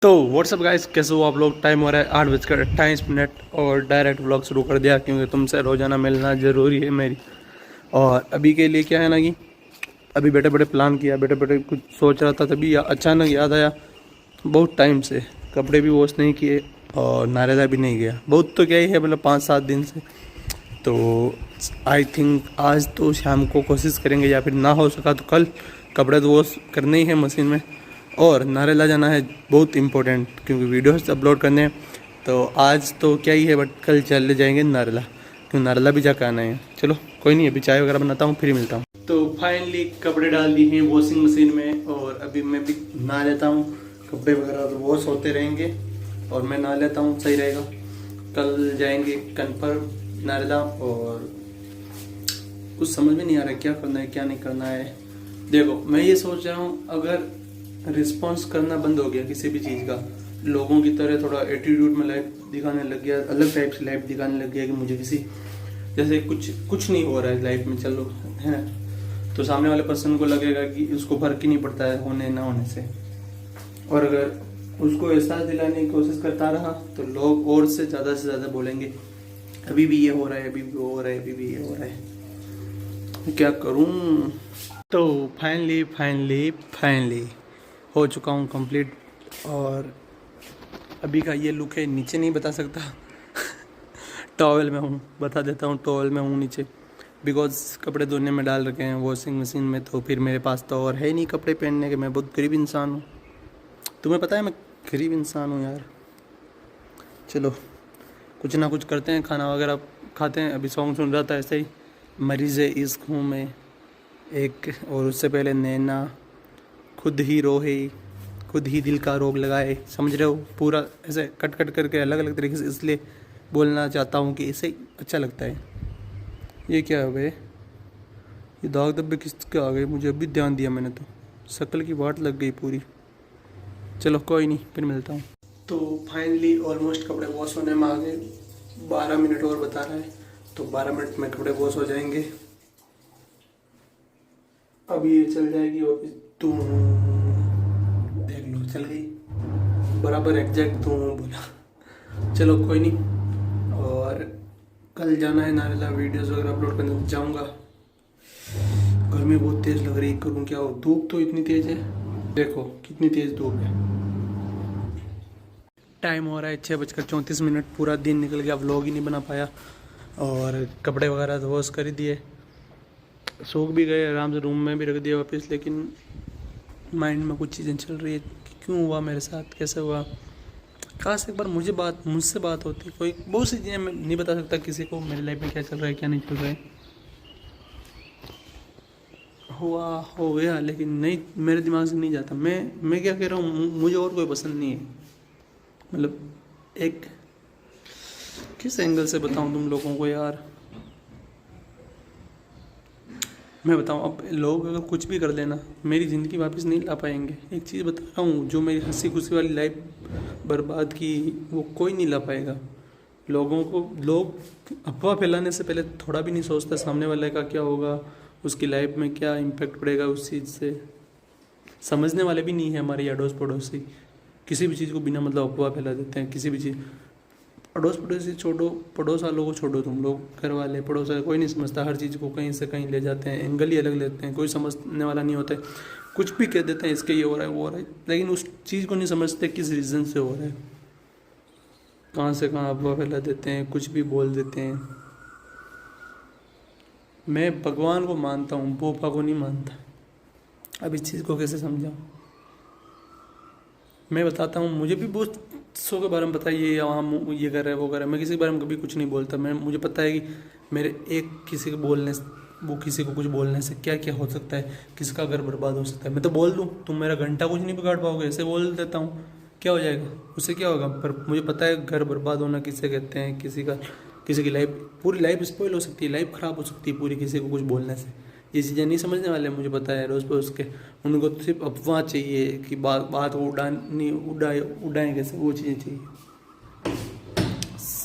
तो WhatsApp guys, कैसे हो आप लोग। टाइम हो रहा है 8:28 और डायरेक्ट व्लॉग शुरू कर दिया क्योंकि तुमसे रोज़ाना मिलना ज़रूरी है मेरी। और अभी के लिए क्या है ना कि अभी बैठे बैठे प्लान किया, बैठे बैठे कुछ सोच रहा था, तभी अचानक याद आया बहुत टाइम से कपड़े भी वॉश नहीं किए और नारेदा भी नहीं गया। बहुत तो क्या ही है, मतलब 5-7 दिन से। तो आई थिंक आज तो शाम को कोशिश करेंगे, या फिर ना हो सका तो कल कपड़े तो वॉश करने ही है मशीन में। और नारेला जाना है बहुत इम्पोर्टेंट, क्योंकि वीडियोस अपलोड करने हैं। तो आज तो क्या ही है, बट कल चले जाएंगे नारेला, क्योंकि नारेला भी जाकर आना है। चलो कोई नहीं, अभी चाय वगैरह बनाता हूँ, फिर मिलता हूँ। तो फाइनली कपड़े डाल दिए हैं वॉशिंग मशीन में और अभी मैं भी नहा लेता हूँ। कपड़े वगैरह तो वॉश होते रहेंगे और मैं नहा लेता हूँ, सही रहेगा। कल जाएंगे कन्फर्म नारेला। और कुछ समझ में नहीं आ रहा है क्या करना है क्या नहीं करना है। देखो मैं ये सोच रहा हूँ, अगर रिस्पॉन्स करना बंद हो गया किसी भी चीज़ का, लोगों की तरह थोड़ा एटीट्यूड में लाइफ दिखाने लग गया, अलग टाइप से लाइफ दिखाने लग गया कि मुझे किसी जैसे कुछ नहीं हो रहा है लाइफ में, चलो है ना, तो सामने वाले पर्सन को लगेगा कि उसको फर्क ही नहीं पड़ता है होने ना होने से। और अगर उसको एहसास दिलाने की कोशिश करता रहा तो लोग और से ज़्यादा बोलेंगे अभी भी ये हो रहा है, अभी भी वो हो रहा है, अभी भी ये हो रहा है, क्या करूं। तो फाइनली हो चुका हूँ कंप्लीट। और अभी का ये लुक है, नीचे नहीं बता सकता टॉवेल में हूँ, बता देता हूँ टॉवेल में हूँ नीचे, बिकॉज कपड़े धोने में डाल रखे हैं वॉशिंग मशीन में। तो फिर मेरे पास तो और है नहीं कपड़े पहनने के, मैं बहुत गरीब इंसान हूँ। तुम्हें पता है मैं गरीब इंसान हूँ यार। चलो कुछ ना कुछ करते हैं, खाना वगैरह खाते हैं। अभी सॉन्ग सुन रहा था ऐसे ही, मरीज़ इश्क हूँ मैं एक, और उससे पहले नैना खुद ही रोहे खुद ही दिल का रोग लगाए। समझ रहे हो, पूरा ऐसे कट कट करके अलग अलग तरीके से इसलिए बोलना चाहता हूँ कि इसे अच्छा लगता है। ये क्या हो गए, ये दाग धब्बे किसके आ गए, मुझे अभी ध्यान दिया मैंने तो, शक्ल की वाट लग गई पूरी। चलो कोई नहीं, फिर मिलता हूँ। तो फाइनली ऑलमोस्ट कपड़े वॉश होने में आ गए, 12 मिनट और बता रहा है, तो 12 मिनट में कपड़े वॉश हो जाएंगे। अभी ये चल जाएगी और तुम देख लो चल गई बराबर एग्जैक्ट तुम बोला। चलो कोई नहीं। और कल जाना है नारेला, वीडियोस वगैरह अपलोड करने जाऊंगा। गर्मी बहुत तेज लग रही, करूँ क्या हो, धूप तो इतनी तेज है, देखो कितनी तेज धूप है। टाइम हो रहा है 6:34, पूरा दिन निकल गया, व्लॉग ही नहीं बना पाया। और कपड़े वगैरह तो वॉश कर ही दिए, सूख भी गए, आराम से रूम में भी रख दिया वापस। लेकिन माइंड में कुछ चीज़ें चल रही है कि क्यों हुआ मेरे साथ, कैसे हुआ। काश एक बार मुझसे बात होती। कोई बहुत सी चीज़ें मैं नहीं बता सकता किसी को, मेरी लाइफ में क्या चल रहा है क्या नहीं चल रहा है। हुआ हो गया, लेकिन नहीं, मेरे दिमाग से नहीं जाता। मैं क्या कह रहा हूँ, मुझे और कोई पसंद नहीं है। मतलब एक किस एंगल से बताऊँ तुम लोगों को यार, मैं बताऊँ। अब लोग अगर कुछ भी कर देना, मेरी ज़िंदगी वापस नहीं ला पाएंगे। एक चीज़ बता रहा हूँ, जो मेरी हंसी खुशी वाली लाइफ बर्बाद की, वो कोई नहीं ला पाएगा। लोगों को लोग अफवाह फैलाने से पहले थोड़ा भी नहीं सोचता सामने वाले का क्या होगा, उसकी लाइफ में क्या इम्पेक्ट पड़ेगा उस चीज़ से। समझने वाले भी नहीं है हमारे अड़ोस पड़ोसी, किसी भी चीज़ को बिना मतलब अफवाह फैला देते हैं। किसी भी चीज़, अड़ोस पड़ोसी छोड़ो, पड़ोस वालों को छोड़ो, तुम लोग घर वाले पड़ोस वाले कोई नहीं समझता। हर चीज़ को कहीं से कहीं ले जाते हैं, एंगल ही अलग लेते हैं, कोई समझने वाला नहीं होता है। कुछ भी कह देते हैं, इसके ये हो रहा है वो हो रहा है, लेकिन उस चीज़ को नहीं समझते किस रीज़न से हो रहा है। कहाँ से कहाँ अफवाह फैला देते हैं, कुछ भी बोल देते हैं। मैं भगवान को मानता हूँ, पोपा को नहीं मानता। अब इस चीज़ को कैसे समझाऊँ, मैं बताता हूँ। मुझे भी बहुत सौ के बारे में पता है, ये वहाँ ये कर रहा है वो कर रहा है। मैं किसी के बारे में कभी कुछ नहीं बोलता। मुझे पता है कि मेरे एक किसी को बोलने से, वो किसी को कुछ बोलने से क्या क्या हो सकता है, किसका घर बर्बाद हो सकता है। मैं तो बोल दूँ, तुम मेरा घंटा कुछ नहीं बिगाड़ पाओगे, ऐसे बोल देता हूँ, क्या हो जाएगा, उससे क्या होगा। पर मुझे पता है घर बर्बाद होना किसे कहते हैं, किसी की लाइफ, पूरी लाइफ स्पॉइल हो सकती है, लाइफ ख़राब हो सकती है पूरी, किसी को कुछ बोलने से। ये चीज़ें नहीं समझने वाले, मुझे पता है रोज़ पड़ोस के। उनको तो सिर्फ अफवाह चाहिए कि बात उड़ाएं कैसे, वो चीज़ें चाहिए।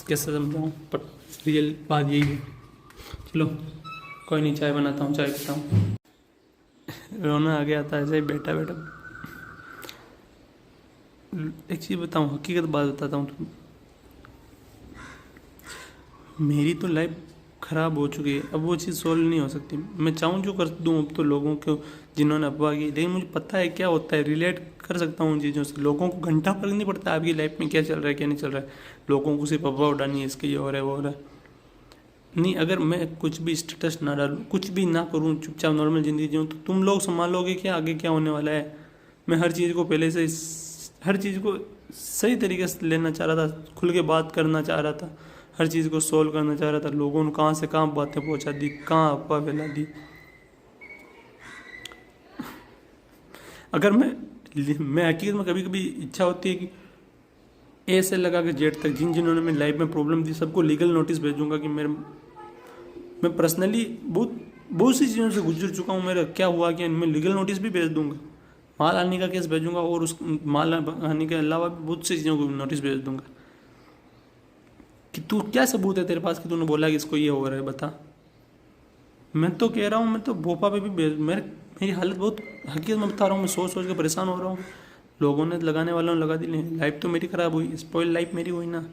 कैसे समझाऊँ, पर रियल बात यही है। चलो कोई नहीं, चाय बनाता हूँ, चाय पीता हूँ। रोना आ गया था ऐसे ही बैठा बैठा। एक चीज़ बताऊँ, हकीकत बात बताता हूँ तुम, मेरी तो लाइफ ख़राब हो चुकी है, अब वो चीज़ सोल्व नहीं हो सकती। मैं चाहूँ जो कर दूँ अब तो लोगों को जिन्होंने अफवाह की, लेकिन मुझे पता है क्या होता है, रिलेट कर सकता हूँ उन चीज़ों से। लोगों को घंटा फर्क नहीं पड़ता आपकी लाइफ में क्या चल रहा है क्या नहीं चल रहा है, लोगों को सिर्फ अफवाह उड़ानी है, इसके ये हो रहा है वो हो रहा है। नहीं, अगर मैं कुछ भी स्टेटस ना डालूँ, कुछ भी ना करूँ, चुपचाप नॉर्मल ज़िंदगी जीऊँ, तो तुम लोग संभालोगे क्या आगे क्या होने वाला है। मैं हर चीज़ को पहले से हर चीज़ को सही तरीके से लेना चाह रहा था, खुल के बात करना चाह रहा था, हर चीज़ को सोल्व करना चाह रहा था। लोगों ने कहाँ से कहाँ बातें पहुँचा दी, कहाँ अफवाह फैला दी। अगर मैं हकीकत में कभी कभी इच्छा होती है कि ए से लगा के जेड तक जिन्होंने मेरी लाइफ में प्रॉब्लम दी सबको लीगल नोटिस भेजूंगा कि मैं पर्सनली बहुत सी चीज़ों से गुजर चुका हूँ, मेरा क्या हुआ कि मैं लीगल नोटिस भी भेज दूंगा, माल हानि का केस भेजूंगा, और उस माल हानि के अलावा भी बहुत सी चीज़ों को नोटिस भेज दूंगा कि तू क्या सबूत है तेरे पास कि तूने बोला कि इसको ये हो रहा है, बता। मैं तो कह रहा हूँ, मैं तो भोपा पे भी मेरी हालत बहुत, हकीकत में बता रहा हूँ, मैं सोच सोच के परेशान हो रहा हूँ। लोगों ने लगाने वालों ने लगा दी, लाइफ तो मेरी ख़राब हुई, स्पॉइल लाइफ मेरी हुई ना।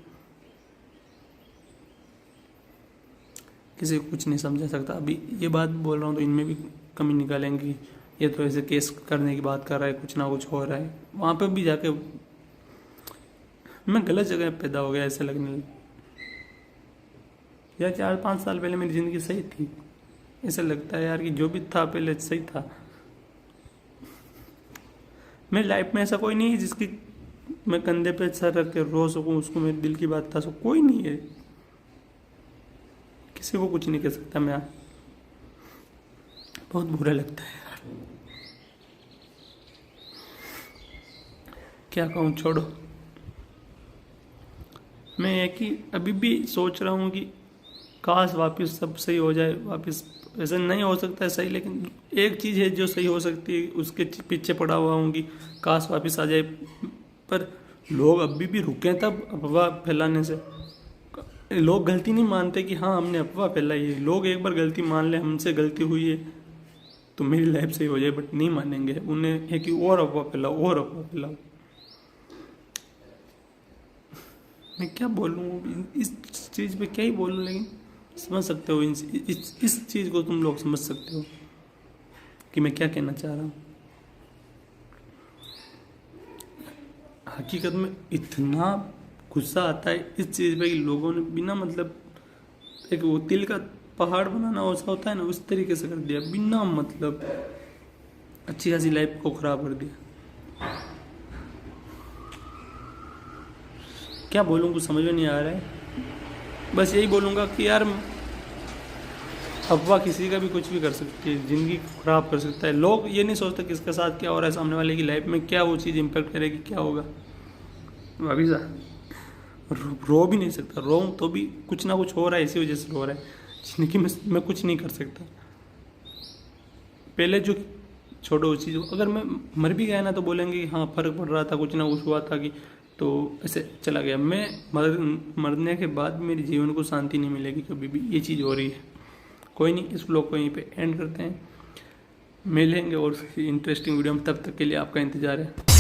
किसी को कुछ नहीं समझा सकता। अभी ये बात बोल रहा हूँ तो इनमें भी कमी निकालेंगे, ये तो ऐसे केस करने की बात कर रहा है, कुछ ना कुछ हो रहा है। वहाँ पे भी जाके मैं गलत जगह पैदा हो गया ऐसे लगने लगा। यार 4-5 साल पहले मेरी ज़िंदगी सही थी, ऐसे लगता है यार कि जो भी था पहले सही था। मेरी लाइफ में ऐसा कोई नहीं है जिसकी मैं कंधे पे सर रख के रो सकूं, उसको मेरे दिल की बात बता सकूं, कोई नहीं है। किसी को कुछ नहीं कह सकता मैं। बहुत बुरा लगता है यार, क्या कहूँ, छोड़ो। मैं एक ही अभी भी सोच रहा हूँ कि काश वापस सब सही हो जाए, वापस ऐसा नहीं हो सकता है सही, लेकिन एक चीज़ है जो सही हो सकती है, उसके पीछे पड़ा हुआ हूँ कि काश वापस आ जाए। पर लोग अभी भी रुके हैं तब अफवाह फैलाने से। लोग गलती नहीं मानते कि हाँ हमने अफवाह फैलाई है। लोग एक बार गलती मान ले, हमसे गलती हुई है तो मेरी लाइफ सही हो जाए, बट नहीं मानेंगे। उन्हें है कि और अफवाह फैलाओ, और अफवाह फैलाओ। मैं क्या बोलूँ इस चीज़ पे, क्या ही बोलूँ, लेकिन समझ सकते हो इस चीज़ को तुम लोग समझ सकते हो कि मैं क्या कहना चाह रहा हूँ। हकीकत में इतना गुस्सा आता है इस चीज़ पे कि लोगों ने बिना मतलब, एक वो तिल का पहाड़ बनाना ऐसा होता है ना, उस तरीके से कर दिया, बिना मतलब अच्छी खासी लाइफ को खराब कर दिया। क्या बोलूँ, कुछ समझ में नहीं आ रहा है। बस यही बोलूँगा कि यार अफवाह किसी का भी कुछ भी कर सकती है, ज़िंदगी खराब कर सकता है। लोग ये नहीं सोचते किसके साथ क्या हो रहा है, सामने वाले की लाइफ में क्या वो चीज़ इम्पेक्ट करेगी, क्या होगा। अभी रो भी नहीं सकता, रो तो भी कुछ ना कुछ हो रहा है, इसी वजह से रो रहा है। ज़िंदगी में मैं कुछ नहीं कर सकता। पहले जो छोड़ो उस चीज़, अगर मैं मर भी गया ना तो बोलेंगे कि हाँ फ़र्क पड़ रहा था, कुछ ना कुछ हुआ था कि तो ऐसे चला गया। मैं मरने के बाद मेरे जीवन को शांति नहीं मिलेगी कभी भी, ये चीज़ हो रही है। कोई नहीं, इस व्लॉग को यहीं पे एंड करते हैं, मिलेंगे और इंटरेस्टिंग वीडियो में। तब तक के लिए आपका इंतज़ार है।